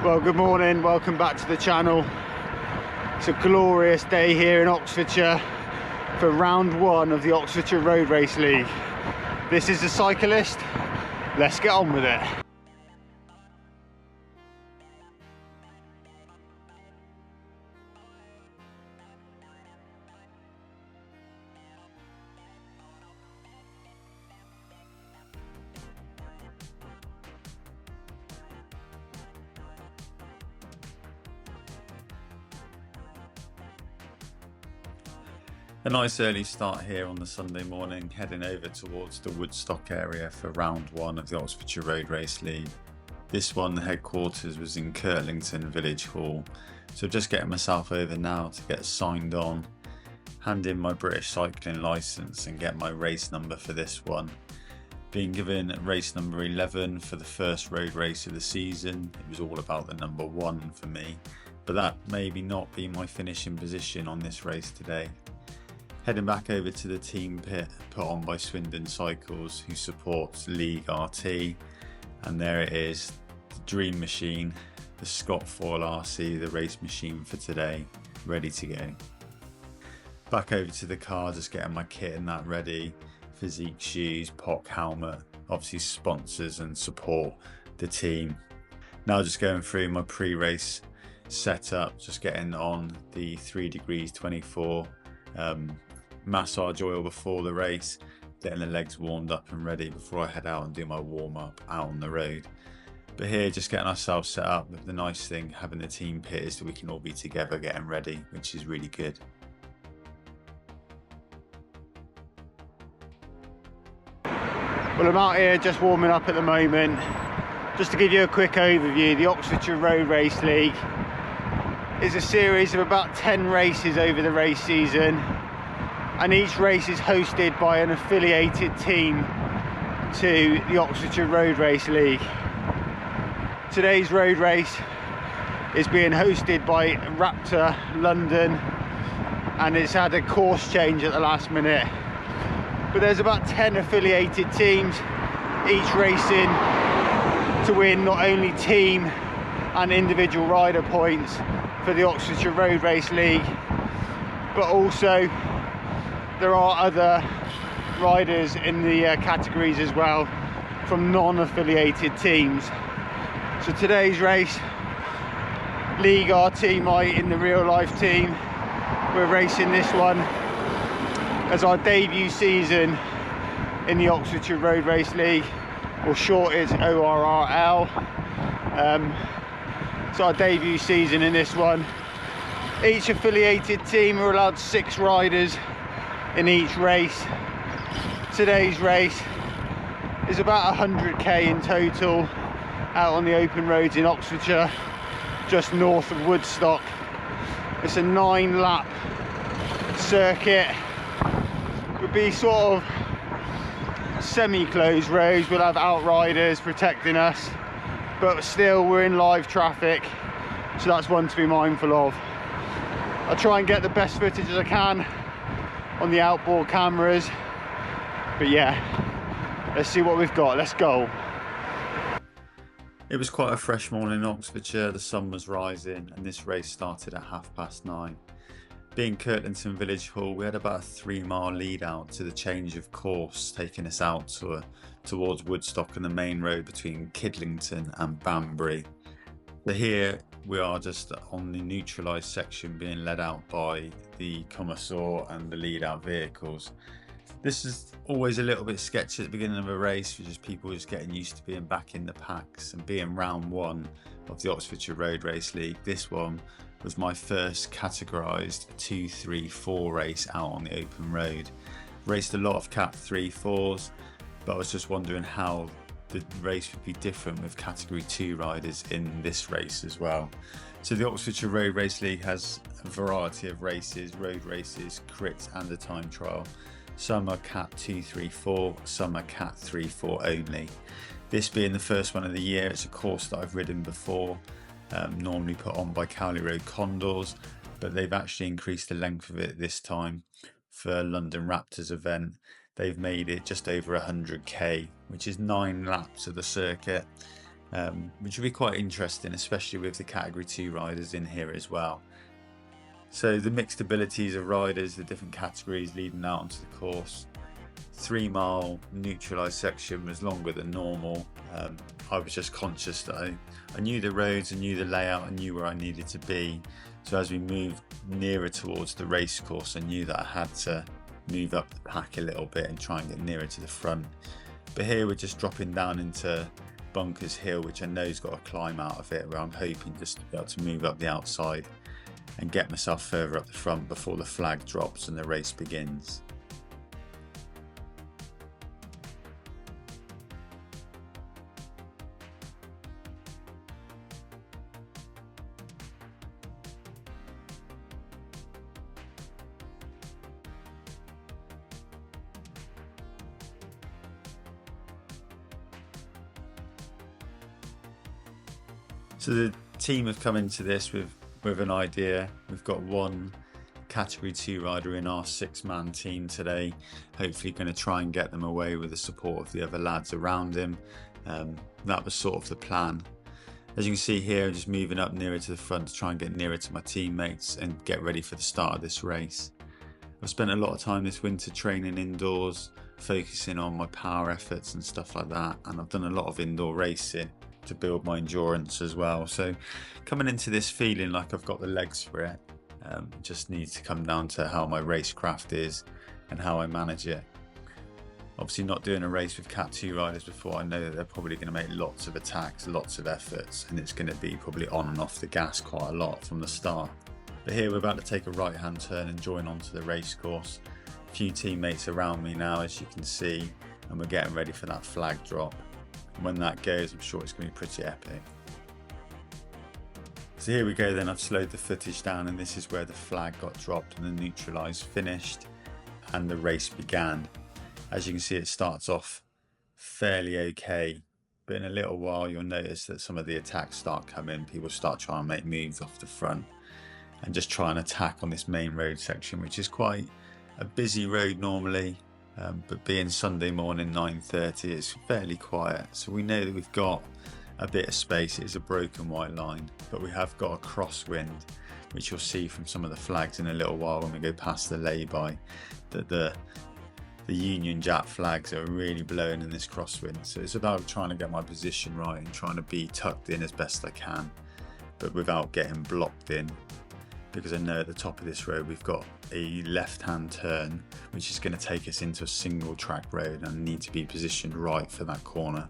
Well, good morning, welcome back to the channel. It's a glorious day here in Oxfordshire for round one of the Oxfordshire Road Race League. This is the Syco-list, let's get on with it. A nice early start here on the Sunday morning, heading over towards the Woodstock area for round one of the Oxfordshire Road Race League. This one, the headquarters was in Kirtlington Village Hall, so just getting myself over now to get signed on, hand in my British cycling licence and get my race number for this one. Being given race number 11 for the first road race of the season, it was all about the number 1 for me, but that maybe not be my finishing position on this race today. Heading back over to the team pit put on by Swindon Cycles, who supports League RT, and there it is, the dream machine, the Scott Foil RC, the race machine for today, ready to go. Back over to the car, just getting my kit and that ready, physique shoes, POC helmet, obviously sponsors and support the team. Now just going through my pre-race setup, just getting on the 3 degrees 24 massage oil before the race, getting the legs warmed up and ready before I head out and do my warm-up out on the road. But here, just getting ourselves set up. The nice thing having the team pit is that we can all be together getting ready, which is really good. Well, I'm out here just warming up at the moment. Just to give you a quick overview, the Oxfordshire Road Race League is a series of about 10 races over the race season, and each race is hosted by an affiliated team to the Oxfordshire Road Race League. Today's road race is being hosted by Raptor London, and it's had a course change at the last minute. But there's about 10 affiliated teams, each racing to win not only team and individual rider points for the Oxfordshire Road Race League, but also there are other riders in the categories as well from non-affiliated teams. So today's race, League RT Might in the real life team, we're racing this one as our debut season in the Oxfordshire Road Race League, or short it's ORRL. It's our debut season in this one. Each affiliated team are allowed 6 riders in each race. Today's race is about 100k in total out on the open roads in Oxfordshire, just north of Woodstock. It's a 9-lap circuit. It would be sort of semi-closed roads. We'll have outriders protecting us, but still we're in live traffic, so that's one to be mindful of. I'll try and get the best footage as I can on the outboard cameras, but yeah, let's see what we've got. Let's go. It was quite a fresh morning in Oxfordshire, the sun was rising and this race started at 9:30. Being Kirtlington Village Hall, we had about a 3-mile lead out to the change of course, taking us out towards Woodstock and the main road between Kidlington and Banbury. So here we are just on the neutralised section, being led out by the Commissar and the lead out vehicles. This is always a little bit sketchy at the beginning of a race, which is people just getting used to being back in the packs and being round one of the Oxfordshire Road Race League. This one was my first categorised 2-3-4 race out on the open road. Raced a lot of Cat 3-4s, but I was just wondering how the race would be different with category 2 riders in this race as well. So the Oxfordshire Road Race League has a variety of races, road races, crits and a time trial. Some are Cat 2-3-4, some are Cat 3-4 only. This being the first one of the year, it's a course that I've ridden before, normally put on by Cowley Road Condors, but they've actually increased the length of it this time for London Raptor's event. They've made it just over 100k, which is 9 laps of the circuit. which will be quite interesting, especially with the Category 2 riders in here as well. So the mixed abilities of riders, the different categories leading out onto the course. 3 mile neutralised section was longer than normal. I was just conscious that I knew the roads, I knew the layout, I knew where I needed to be. So as we moved nearer towards the race course, I knew that I had to move up the pack a little bit and try and get nearer to the front. But here we're just dropping down into Bunkers Hill, which I know has got a climb out of it, where I'm hoping just to be able to move up the outside and get myself further up the front before the flag drops and the race begins. So the team have come into this with an idea. We've got one Category 2 rider in our 6-man team today. Hopefully going to try and get them away with the support of the other lads around him. That was sort of the plan. As you can see here, I'm just moving up nearer to the front to try and get nearer to my teammates and get ready for the start of this race. I've spent a lot of time this winter training indoors, focusing on my power efforts and stuff like that, and I've done a lot of indoor racing to build my endurance as well. So coming into this feeling like I've got the legs for it, just needs to come down to how my racecraft is and how I manage it. Obviously not doing a race with Cat 2 riders before, I know that they're probably going to make lots of attacks, lots of efforts, and it's going to be probably on and off the gas quite a lot from the start. But here we're about to take a right hand turn and join onto the race course. A few teammates around me now, as you can see, and we're getting ready for that flag drop. And when that goes, I'm sure it's going to be pretty epic. So here we go then, I've slowed the footage down and this is where the flag got dropped and the neutralised finished and the race began. As you can see, it starts off fairly okay, but in a little while you'll notice that some of the attacks start coming. People start trying to make moves off the front and just try and attack on this main road section, which is quite a busy road normally. But being Sunday morning 9:30, it's fairly quiet, so we know that we've got a bit of space. It is a broken white line, but we have got a crosswind, which you'll see from some of the flags in a little while when we go past the lay-by, that the Union Jack flags are really blowing in this crosswind. So it's about trying to get my position right and trying to be tucked in as best I can, but without getting blocked in, because I know at the top of this road we've got a left-hand turn which is going to take us into a single track road, and I need to be positioned right for that corner.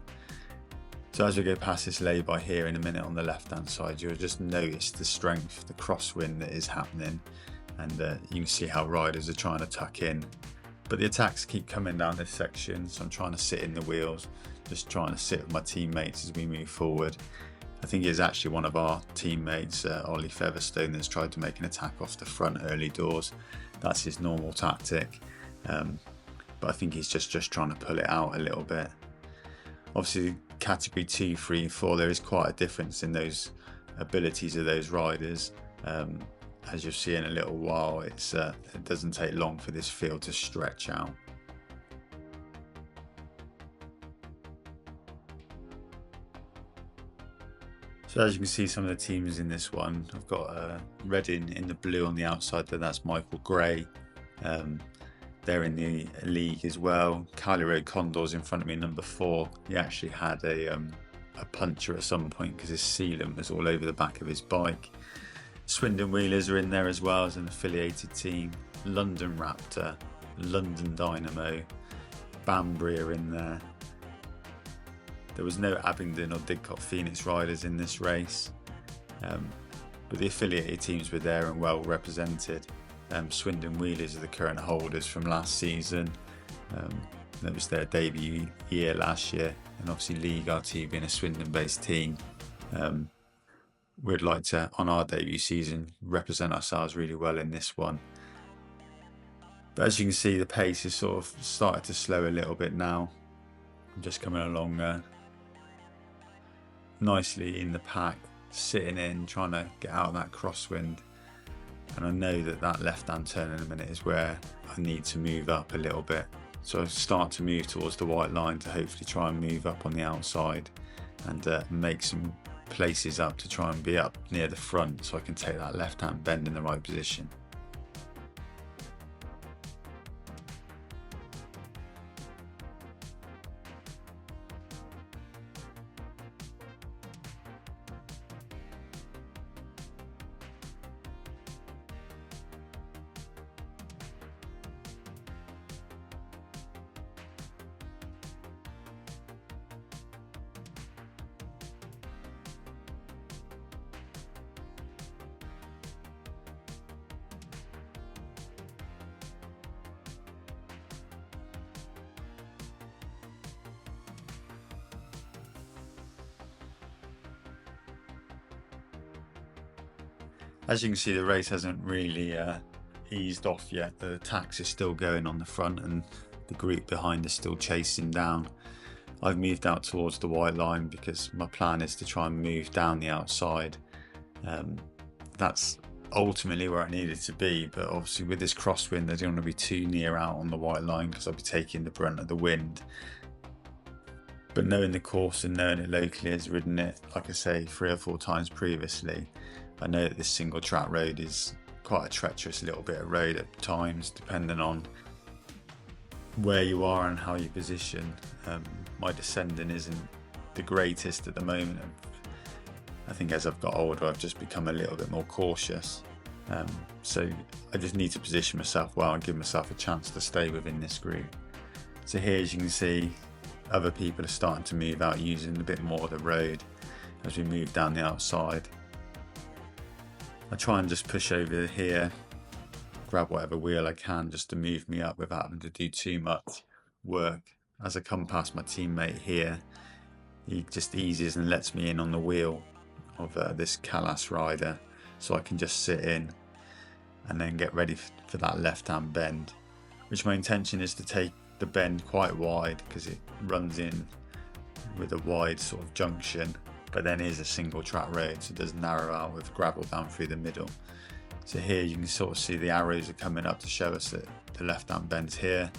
So as we go past this lay-by here in a minute on the left-hand side, you'll just notice the strength, the crosswind that is happening, and you can see how riders are trying to tuck in. But the attacks keep coming down this section, so I'm trying to sit in the wheels, just trying to sit with my teammates as we move forward. I think it's actually one of our teammates, Ollie Featherstone, that's tried to make an attack off the front early doors. That's his normal tactic, but I think he's just trying to pull it out a little bit. Obviously, Category 2, 3, 4, there is quite a difference in those abilities of those riders. As you'll see in a little while, it doesn't take long for this field to stretch out. So as you can see, some of the teams in this one, I've got Reading in the blue on the outside there, that's Michael Gray. They're in the league as well. Carly Road Condors in front of me, number 4. He actually had a puncture at some point because his sealant was all over the back of his bike. Swindon Wheelers are in there as well as an affiliated team. London Raptor, London Dynamo, Banbury are in there. There was no Abingdon or Didcot Phoenix riders in this race, but the affiliated teams were there and well represented. Swindon Wheelers are the current holders from last season. That was their debut year last year, and obviously League RT being a Swindon-based team, we'd like to, on our debut season, represent ourselves really well in this one. But as you can see, the pace is sort of started to slow a little bit now. I'm just coming along nicely in the pack, sitting in, trying to get out of that crosswind. And I know that that left-hand turn in a minute is where I need to move up a little bit. So I start to move towards the white line to hopefully try and move up on the outside and make some places up to try and be up near the front so I can take that left hand bend in the right position. As you can see, the race hasn't really eased off yet. The attacks are still going on the front and the group behind is still chasing down. I've moved out towards the white line because my plan is to try and move down the outside. That's ultimately where I needed to be, but obviously with this crosswind I don't want to be too near out on the white line because I'll be taking the brunt of the wind. But knowing the course and knowing it locally, has ridden it, like I say, 3 or 4 times previously, I know that this single track road is quite a treacherous little bit of road at times, depending on where you are and how you position. My descending isn't the greatest at the moment. I think as I've got older, I've just become a little bit more cautious. So I just need to position myself well and give myself a chance to stay within this group. So here, as you can see, other people are starting to move out using a bit more of the road as we move down the outside. I try and just push over here, grab whatever wheel I can just to move me up without having to do too much work. As I come past my teammate here, he just eases and lets me in on the wheel of this Callas rider, so I can just sit in and then get ready for that left hand bend, which my intention is to take the bend quite wide because it runs in with a wide sort of junction, but then is a single track road, so it does narrow out with gravel down through the middle. So here you can sort of see the arrows are coming up to show us that the left hand bend's here,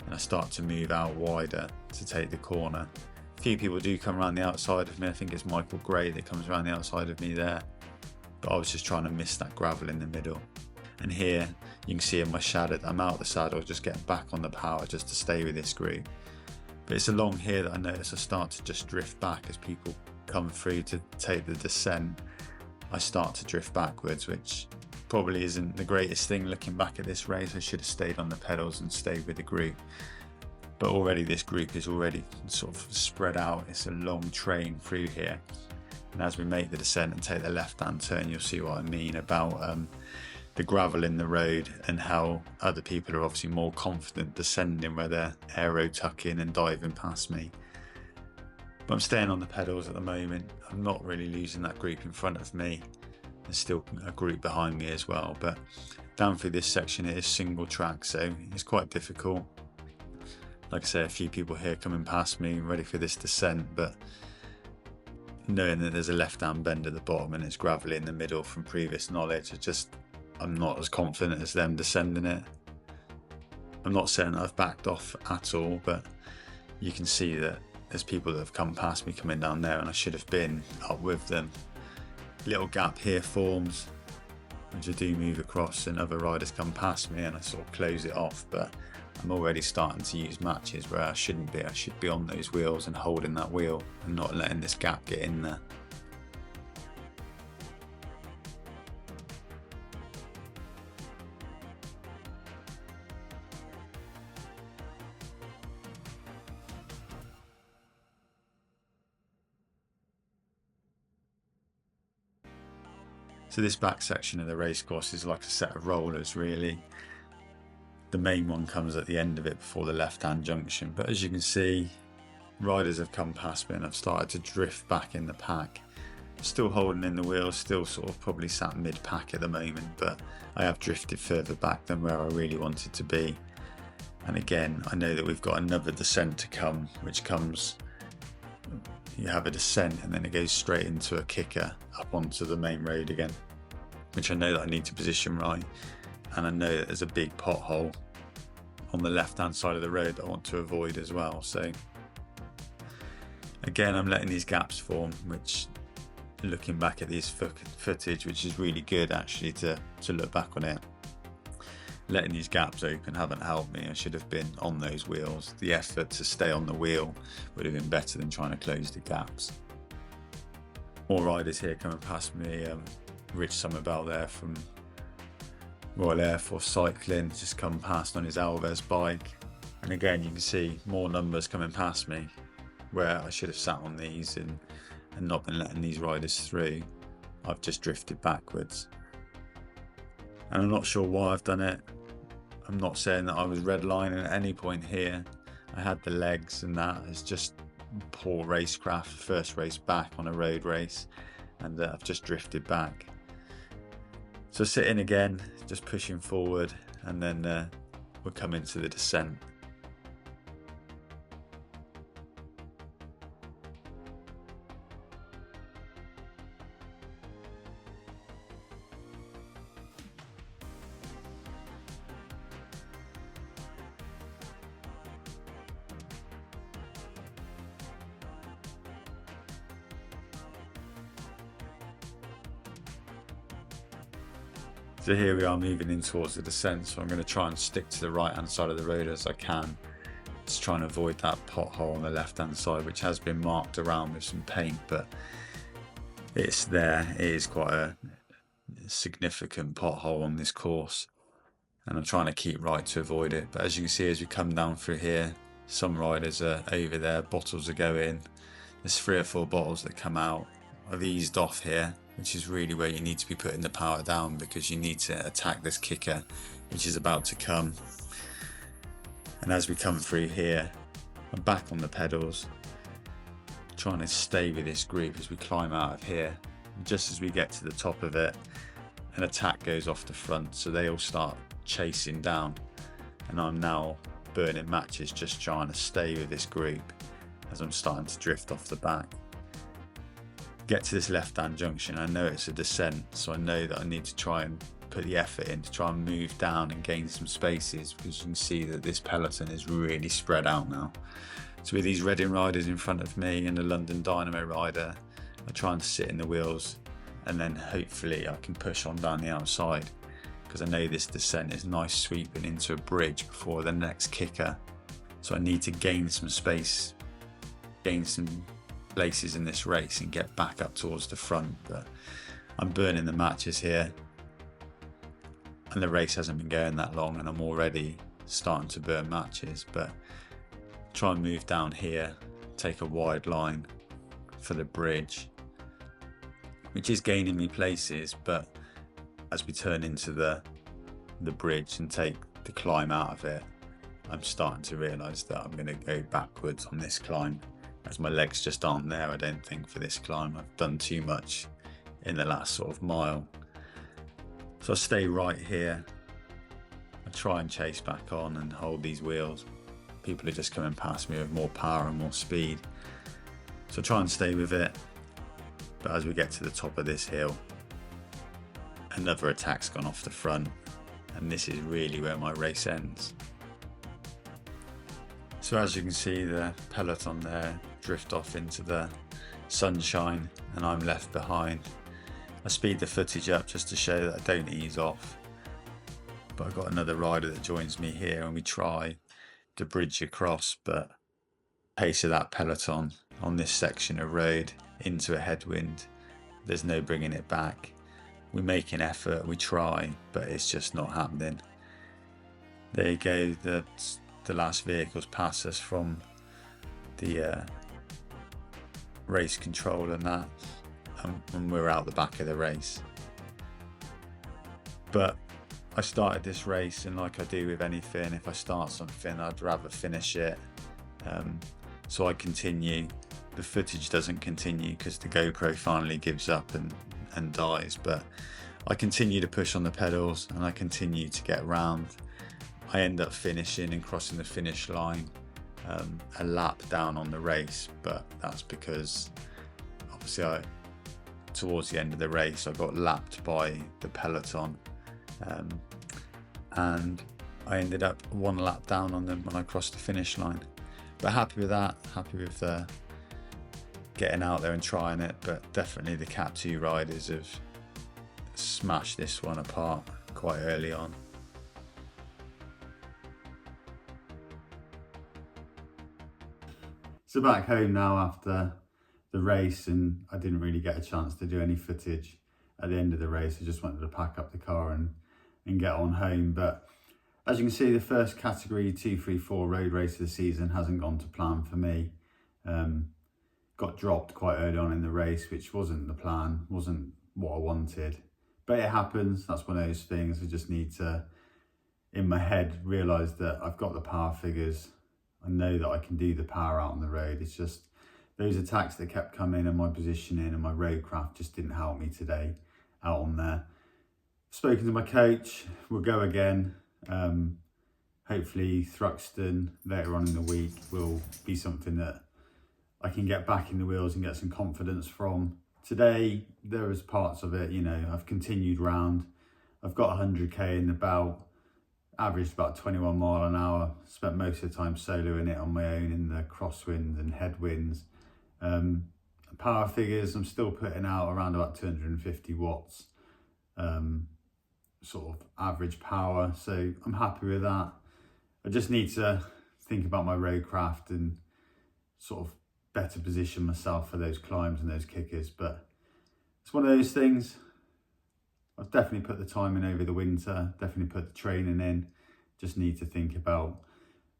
and I start to move out wider to take the corner. A few people do come around the outside of me. I think it's Michael Gray that comes around the outside of me there, but I was just trying to miss that gravel in the middle. And here you can see in my shadow that I'm out the saddle, just getting back on the power just to stay with this group. But it's along here that I notice I start to just drift back as people come through to take the descent. I start to drift backwards, which probably isn't the greatest thing looking back at this race. I should have stayed on the pedals and stayed with the group. But already this group is already sort of spread out. It's a long train through here. And as we make the descent and take the left hand turn, you'll see what I mean about the gravel in the road and how other people are obviously more confident descending where they're aero tucking and diving past me. But I'm staying on the pedals at the moment. I'm not really losing that group in front of me. There's still a group behind me as well, but down through this section it is single track, so it's quite difficult. Like I say, a few people here coming past me ready for this descent, but knowing that there's a left hand bend at the bottom and it's gravelly in the middle from previous knowledge, I'm not as confident as them descending it. I'm not saying that I've backed off at all, but you can see that there's people that have come past me coming down there and I should have been up with them. Little gap here forms, which I do move across, and other riders come past me and I sort of close it off, but I'm already starting to use matches where I shouldn't be. I should be on those wheels and holding that wheel and not letting this gap get in there. So this back section of the race course is like a set of rollers really. The main one comes at the end of it before the left-hand junction, but as you can see, riders have come past me and I've started to drift back in the pack. Still holding in the wheels, still sort of probably sat mid-pack at the moment, but I have drifted further back than where I really wanted to be. And again, I know that we've got another descent to come, which comes, you have a descent and then it goes straight into a kicker up onto the main road again, which I know that I need to position right. And I know that there's a big pothole on the left hand side of the road that I want to avoid as well. So Again, I'm letting these gaps form, which, looking back at this footage, which is really good actually to look back on it, letting these gaps open haven't helped me. I should have been on those wheels. The effort to stay on the wheel would have been better than trying to close the gaps. More riders here coming past me. Rich Somerville there from Royal Air Force Cycling, just come past on his Alves bike. And again, you can see more numbers coming past me, where I should have sat on these and not been letting these riders through. I've just drifted backwards. And I'm not sure why I've done it. I'm not saying that I was redlining at any point here. I had the legs, and that is just poor racecraft. First race back on a road race, and I've just drifted back. So sitting again, just pushing forward, and then we'll come into the descent. So here we are moving in towards the descent, so I'm going to try and stick to the right hand side of the road as I can, just trying to avoid that pothole on the left hand side, which has been marked around with some paint, but it's there. It is quite a significant pothole on this course, and I'm trying to keep right to avoid it. But as you can see, as we come down through here, some riders are over there, bottles are going. There's 3 or 4 bottles that come out. I've eased off here, which is really where you need to be putting the power down, because you need to attack this kicker, which is about to come. And as we come through here, I'm back on the pedals, trying to stay with this group as we climb out of here. And just as we get to the top of it, an attack goes off the front, so they all start chasing down, and I'm now burning matches just trying to stay with this group as I'm starting to drift off the back. Get to this left-hand junction. I know it's a descent, so I know that I need to try and put the effort in to try and move down and gain some spaces, because you can see that this peloton is really spread out now. So with these Reading riders in front of me and the London Dynamo rider, I'm trying to sit in the wheels, and then hopefully I can push on down the outside, because I know this descent is nice sweeping into a bridge before the next kicker. So I need to gain some space, gain some places in this race and get back up towards the front. But I'm burning the matches here, and the race hasn't been going that long and I'm already starting to burn matches. But try and move down here, take a wide line for the bridge, which is gaining me places. But as we turn into the bridge and take the climb out of it, I'm starting to realise that I'm going to go backwards on this climb, as my legs just aren't there, I don't think, for this climb. I've done too much in the last sort of mile. So I stay right here. I try and chase back on and hold these wheels. People are just coming past me with more power and more speed. So I try and stay with it. But as we get to the top of this hill, another attack's gone off the front, and this is really where my race ends. So as you can see, the peloton there drift off into the sunshine, and I'm left behind. I speed the footage up just to show that I don't ease off, but I've got another rider that joins me here, and we try to bridge across, but pace of that peloton on this section of road into a headwind, there's no bringing it back. We make an effort, we try, but it's just not happening. There you go, the last vehicles pass us from the race control and that, and we're out the back of the race. But I started this race, and like I do with anything, if I start something, I'd rather finish it. So I continue. The footage doesn't continue because the GoPro finally gives up and dies, but I continue to push on the pedals, and I continue to get round. I end up finishing and crossing the finish line a lap down on the race, but that's because obviously towards the end of the race I got lapped by the peloton, and I ended up 1 lap down on them when I crossed the finish line. But happy with that, happy with the getting out there and trying it, but definitely the Cat 2 riders have smashed this one apart quite early on. So back home now after the race, and I didn't really get a chance to do any footage at the end of the race. I just wanted to pack up the car and get on home. But as you can see, the first category 234 road race of the season hasn't gone to plan for me. Got dropped quite early on in the race, which wasn't the plan, wasn't what I wanted. But it happens, that's one of those things. I just need to, in my head, realise that I've got the power figures. I know that I can do the power out on the road. It's just those attacks that kept coming and my positioning and my roadcraft just didn't help me today out on there. Spoken to my coach, we'll go again. Hopefully Thruxton later on in the week will be something that I can get back in the wheels and get some confidence from. Today, there was parts of it, you know, I've continued round. I've got 100k in the belt, averaged about 21 mile an hour, spent most of the time soloing it on my own in the crosswinds and headwinds. Power figures, I'm still putting out around about 250 watts, sort of average power, so I'm happy with that. I just need to think about my roadcraft and sort of better position myself for those climbs and those kickers, but it's one of those things. I've definitely put the time in over the winter, definitely put the training in, just need to think about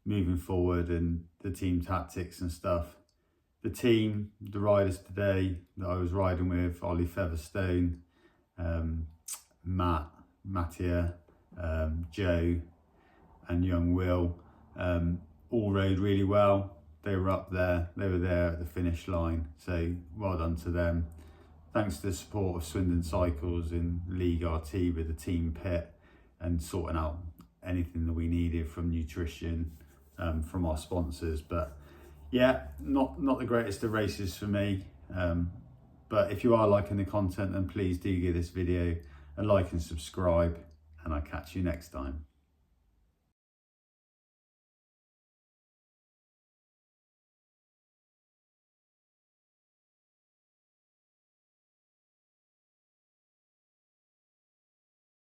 moving forward and the team tactics and stuff. The team, the riders today that I was riding with, Ollie Featherstone, Mattia, Joe and young Will, all rode really well. They were up there, they were there at the finish line, so well done to them. Thanks to the support of Swindon Cycles in League RT with the team pit and sorting out anything that we needed from nutrition, from our sponsors. But yeah, not the greatest of races for me. But if you are liking the content, then please do give this video a like and subscribe, and I'll catch you next time.